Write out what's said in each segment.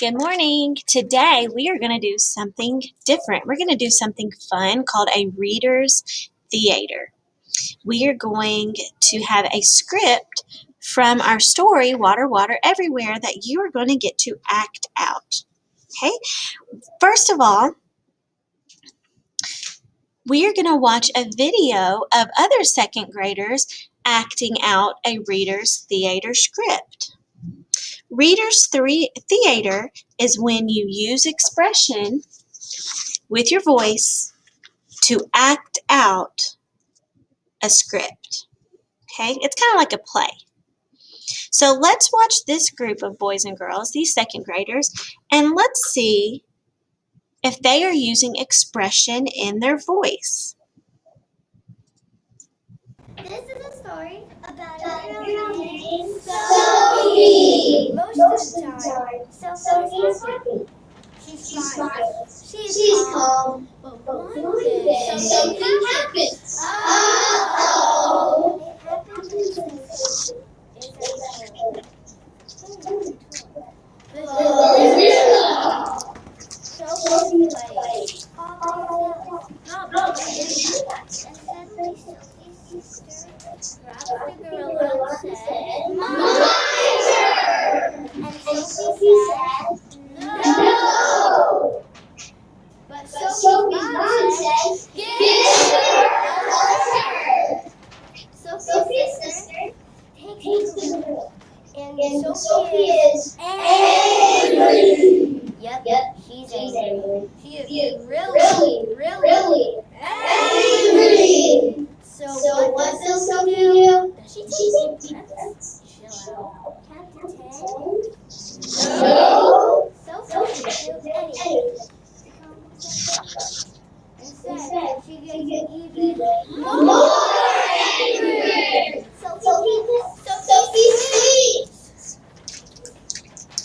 Good morning. Today we are going to do something different. We're going to do something fun called a reader's theater. We are going to have a script from our story, Water, Water Everywhere, that you are going to get to act out. Okay? First of all, we are going to watch a video of other second graders acting out a reader's theater script. Reader's theater is when you use expression with your voice to act out a script. Okay? It's kind of like a play. So let's watch this group of boys and girls, these second graders, and let's see if they are using expression in their voice. This is a story about a girl named Sophie. Most of the time, Sophie is happy. She smiles. She is calm. But one day, something happens. Uh-oh! It happens when Sophie is at home. Sophie plays. All plays out. Not playing. And suddenly Sophie's sister grabbed the gorilla and said, "My turn!" And Sophie said, "No!" But Sophie's mom said, "Give her!" Sophie's sister takes the gorilla. And Sophie is angry. Yep, she's angry. She is really angry. So what does Sophie do? Does she take deep breaths? Chill out. Count to 10? No. Sophie doesn't do anything. Instead, she gets even more angry. Sophie sleeps.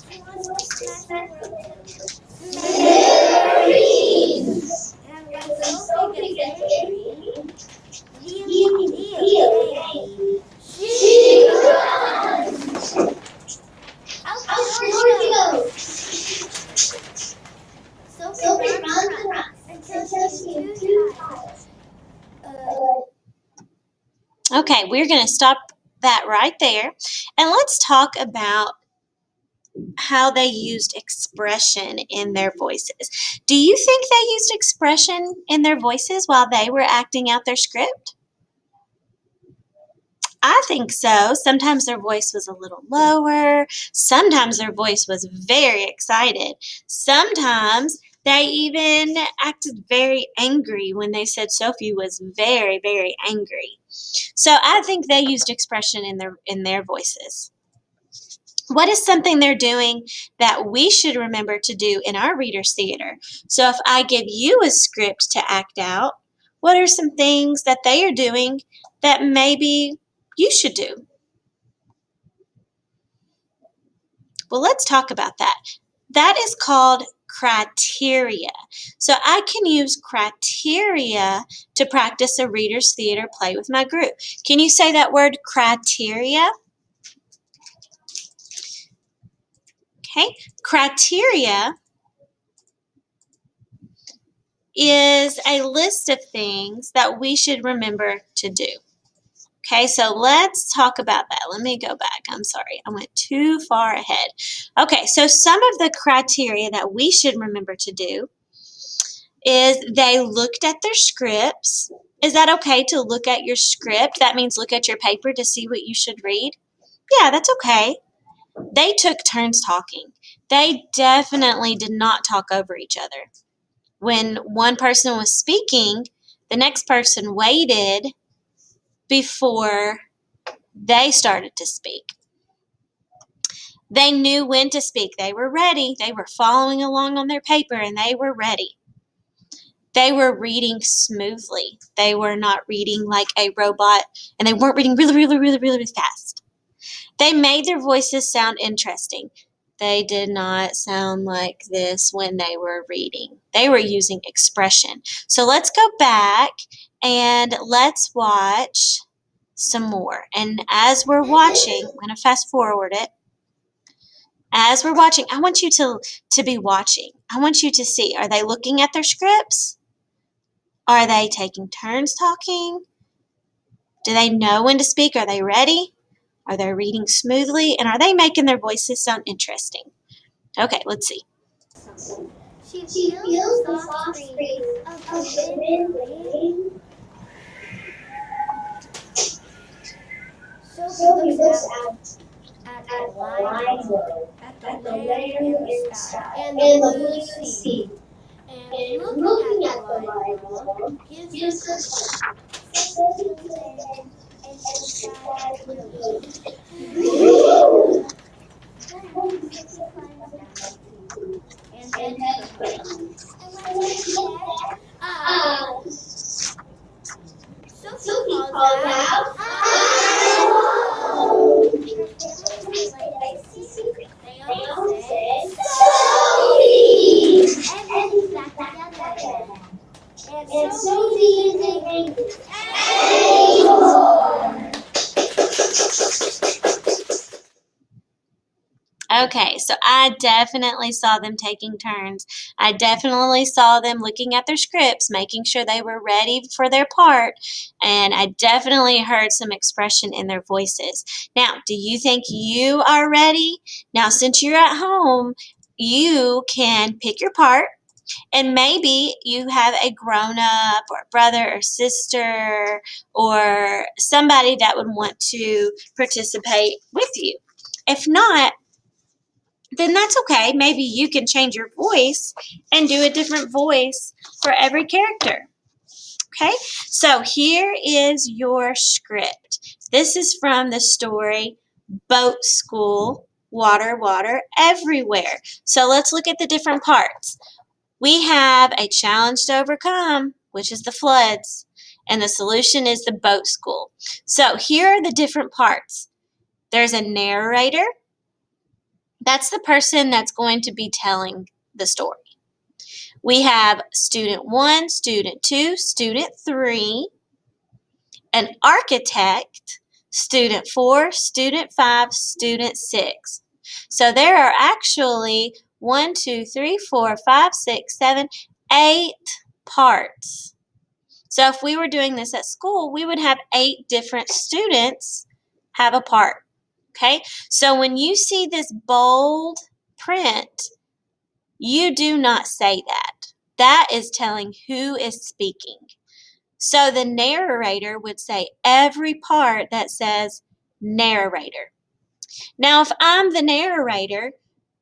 She wants to smash the world to smithereens. And when Sophie gets angry, really angry, she runs. Out the door she goes. Sophie runs until she's too tired. Okay, we're going to stop that right there. And let's talk about how they used expression in their voices. Do you think they used expression in their voices while they were acting out their script? I think so. Sometimes their voice was a little lower. Sometimes their voice was very excited. Sometimes they even acted very angry when they said Sophie was very, very angry. So I think they used expression in their voices. What is something they're doing that we should remember to do in our reader's theater? So if I give you a script to act out, what are some things that they are doing that maybe you should do? Well, let's talk about that. That is called criteria. So I can use criteria to practice a reader's theater play with my group. Can you say that word, criteria? Okay, criteria is a list of things that we should remember to do. Okay, so let's talk about that. Let me go back. I'm sorry, I went too far ahead. Okay, so some of the criteria that we should remember to do is they looked at their scripts. Is that okay to look at your script? That means look at your paper to see what you should read. Yeah, that's okay. They took turns talking. They definitely did not talk over each other. When one person was speaking, the next person waited before they started to speak. They knew when to speak. They were ready. They were following along on their paper and they were ready. They were reading smoothly. They were not reading like a robot and they weren't reading really fast. They made their voices sound interesting. They did not sound like this when they were reading. They were using expression. So let's go back and let's watch some more. And as we're watching, I'm going to fast forward it. As we're watching, I want you to be watching. I want you to see, are they looking at their scripts? Are they taking turns talking? Do they know when to speak? Are they ready? Are they reading smoothly? And are they making their voices sound interesting? Okay, let's see. She feels the soft breeze of the wind blowing. Sophie looks out at the wide world, at the land and the sky, and the blue sea. And looking at the wide world gives her comfort. Sophie feels land and sky are close. Home, Sophie climbs down the tree and bends for home. And when she gets there, Sophie calls out, I'm home! Her family is delighted to see her. They all say, Sophie! Everything's back together again. And Sophie isn't angry anymore. Okay, so I definitely saw them taking turns. I definitely saw them looking at their scripts, making sure they were ready for their part, and I definitely heard some expression in their voices. Now, do you think you are ready? Now, since you're at home, you can pick your part. And maybe you have a grown up or brother or sister or somebody that would want to participate with you. If not, then that's okay. Maybe you can change your voice and do a different voice for every character. Okay, so here is your script. This is from the story Boat School, Water, Water Everywhere. So let's look at the different parts. We have a challenge to overcome, which is the floods, and the solution is the boat school. So here are the different parts. There's a narrator. That's the person that's going to be telling the story. We have student 1, student 2, student 3, an architect, student 4, student 5, student 6. So there are actually 1, 2, 3, 4, 5, 6, 7, 8 parts. So if we were doing this at school, we would have 8 different students have a part. Okay? So when you see this bold print, you do not say that. That is telling who is speaking. So the narrator would say every part that says narrator. Now, if I'm the narrator,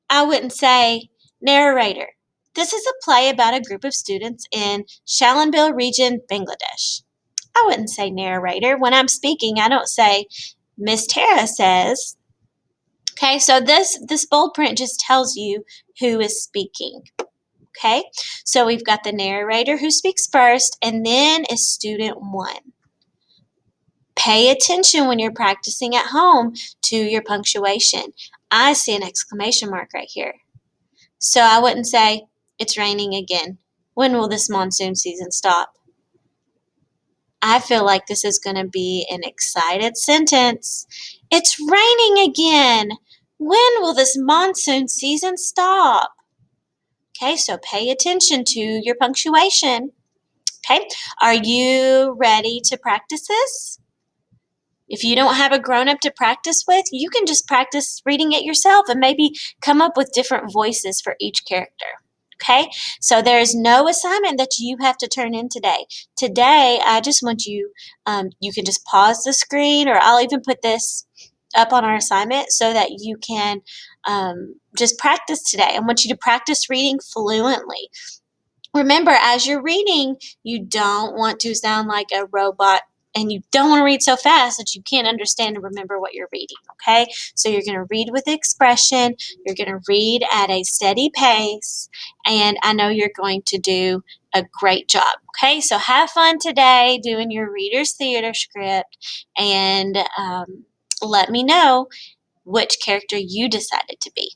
I wouldn't say narrator. This is a play about a group of students in Shalanbil region, Bangladesh. I wouldn't say narrator. When I'm speaking, I don't say Miss Tara says. Okay, so this bold print just tells you who is speaking. Okay, so we've got the narrator who speaks first, and then is student 1. Pay attention when you're practicing at home to your punctuation. I see an exclamation mark right here. So I wouldn't say, it's raining again. When will this monsoon season stop? I feel like this is going to be an excited sentence. It's raining again. When will this monsoon season stop? Okay, so pay attention to your punctuation. Okay, are you ready to practice this? If you don't have a grown-up to practice with, you can just practice reading it yourself and maybe come up with different voices for each character. Okay, so there's no assignment that you have to turn in today. Today, I just want you, you can just pause the screen, or I'll even put this up on our assignment so that you can just practice today. I want you to practice reading fluently. Remember, as you're reading, you don't want to sound like a robot, and you don't want to read so fast that you can't understand and remember what you're reading, okay? So you're going to read with expression, you're going to read at a steady pace, and I know you're going to do a great job, okay? So have fun today doing your Reader's Theater script, and let me know which character you decided to be.